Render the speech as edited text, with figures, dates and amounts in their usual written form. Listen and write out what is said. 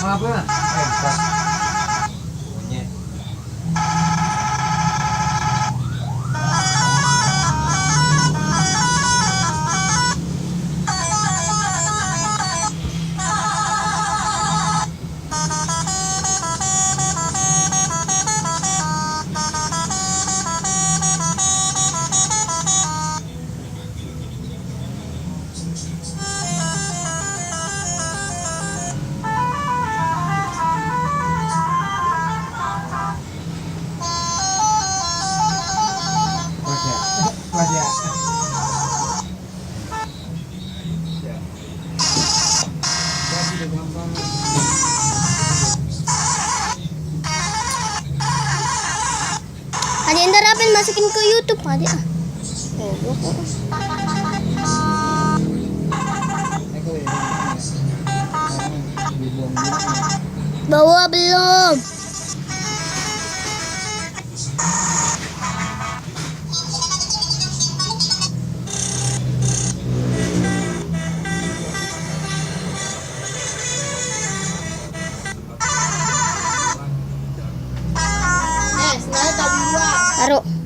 Apa ya? Pas. Monyet. Pas ya. Pas ya. Ya. Jadi udah gampang. Ada yang terapin masukin ke YouTube ada. Oh, Eko ya. Dibuang-buang. bawa belum. Sebenarnya tak buat. Taruh.